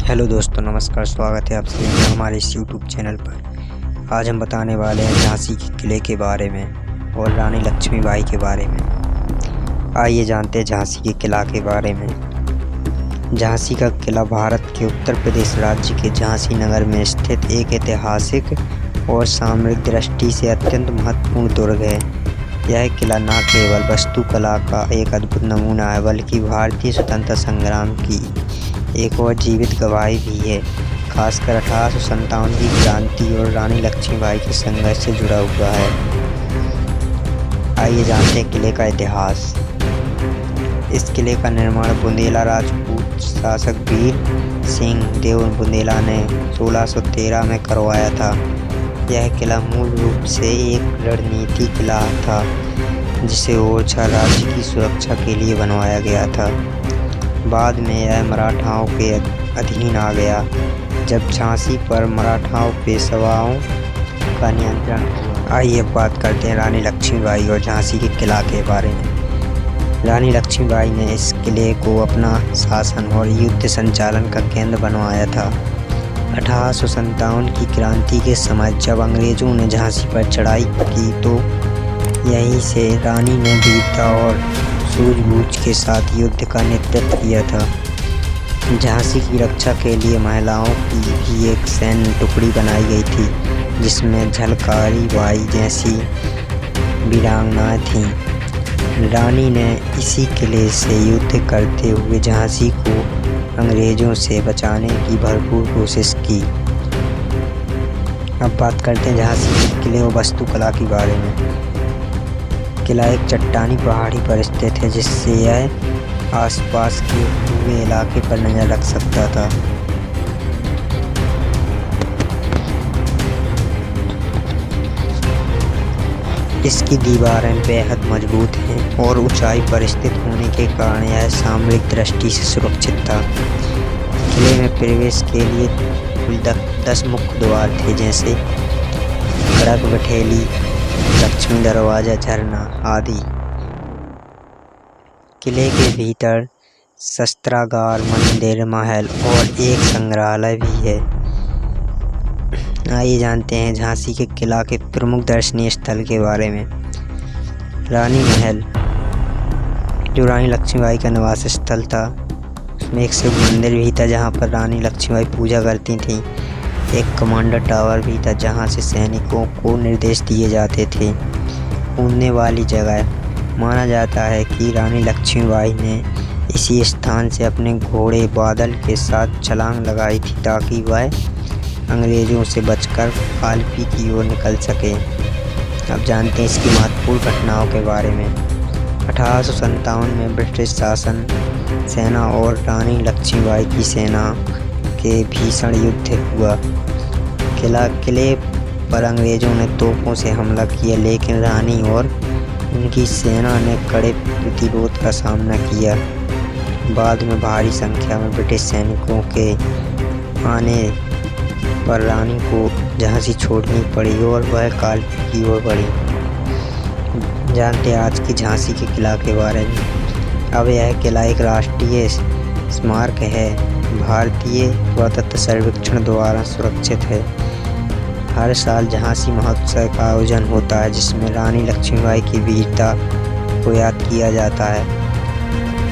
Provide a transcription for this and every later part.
Hello दोस्तों, नमस्कार। स्वागत है आप सभी का हमारे इस यूट्यूब चैनल पर। आज हम बताने वाले हैं झांसी के किले के बारे में और रानी लक्ष्मीबाई के बारे में। आइए जानते हैं झांसी के किला के बारे में। झांसी का किला भारत के उत्तर प्रदेश राज्य के झांसी नगर में स्थित एक ऐतिहासिक और सामरिक दृष्टि से अत्यंत महत्वपूर्ण दुर्ग है। यह किला न केवल वास्तुकला का एक अद्भुत नमूना है, बल्कि भारतीय स्वतंत्रता संग्राम की एक और जीवित गवाही भी है, खासकर 1857 की क्रांति और रानी लक्ष्मीबाई के संघर्ष से जुड़ा हुआ है। आइए जानते हैं किले का इतिहास। इस किले का निर्माण बुंदेला राजपूत शासक वीर सिंह देव बुंदेला ने 1613 में करवाया था। यह किला मूल रूप से एक रणनीति किला था, जिसे ओरछा राज्य की सुरक्षा के लिए बनवाया गया था। बाद में यह मराठाओं के अधीन आ गया, जब झांसी पर मराठाओं पेशवाओं का नियंत्रण हुआ। आइए अब बात करते हैं रानी लक्ष्मीबाई और झांसी के किला के बारे में। रानी लक्ष्मीबाई ने इस किले को अपना शासन और युद्ध संचालन का केंद्र बनवाया था। 1857 की क्रांति के समय जब अंग्रेजों ने झांसी पर चढ़ाई की, तो यहीं से रानी ने वीरता और सूझबूझ के साथ युद्ध का नेतृत्व किया था। झांसी की रक्षा के लिए महिलाओं की भी एक सैन्य टुकड़ी बनाई गई थी, जिसमें झलकारी बाई जैसी वीरांगनाएं थीं। रानी ने इसी किले से युद्ध करते हुए झांसी को अंग्रेजों से बचाने की भरपूर कोशिश की। अब बात करते हैं झांसी के किले और वास्तुकला के बारे में। किला एक चट्टानी पहाड़ी पर स्थित है, जिससे यह आसपास के पूरे इलाके पर नजर रख सकता था। इसकी दीवारें बेहद मजबूत हैं और ऊंचाई पर स्थित होने के कारण यह सामरिक दृष्टि से सुरक्षित था। किले में प्रवेश के लिए कुल 10 मुख्य द्वार थे, जैसे खड़क बठेली, लक्ष्मी दरवाजा, झरना आदि। किले के भीतर शस्त्रागार, मंदिर, महल और एक संग्रहालय भी है। आइए जानते हैं झांसी के किला के प्रमुख दर्शनीय स्थल के बारे में। रानी महल, जो रानी लक्ष्मीबाई का निवास स्थल था, उसमें एक शिव मंदिर भी था, जहां पर रानी लक्ष्मीबाई पूजा करती थीं। एक कमांडर टावर भी था, जहां से सैनिकों को निर्देश दिए जाते थे। कूदने वाली जगह, माना जाता है कि रानी लक्ष्मीबाई ने इसी स्थान से अपने घोड़े बादल के साथ छलांग लगाई थी, ताकि वह अंग्रेजों से बचकर कालपी की ओर निकल सके। अब जानते हैं इसकी महत्वपूर्ण घटनाओं के बारे में। 1857 में ब्रिटिश शासन सेना और रानी लक्ष्मीबाई की सेना के भीषण युद्ध हुआ। किले पर अंग्रेजों ने तोपों से हमला किया, लेकिन रानी और उनकी सेना ने कड़े प्रतिरोध का सामना किया। बाद में भारी संख्या में ब्रिटिश सैनिकों के आने पर रानी को झांसी छोड़नी पड़ी और वह कालपी की ओर बढ़ी। जानते हैं आज की झांसी के किला के बारे में। अब यह किला एक राष्ट्रीय स्मारक है, भारतीय पुरातत्व सर्वेक्षण द्वारा सुरक्षित है। हर साल झांसी महोत्सव का आयोजन होता है, जिसमें रानी लक्ष्मीबाई की वीरता को याद किया जाता है।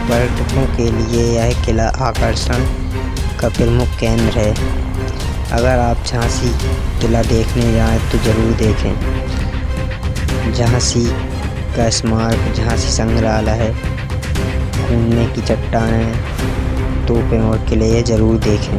पर्यटकों के लिए यह किला आकर्षण का प्रमुख केंद्र है। अगर आप झांसी किला देखने जाएं तो जरूर देखें। झांसी का स्मारक, झांसी संग्रहालय है, घूमने की चट्टानें, तोपें और किले, ये जरूर देखें।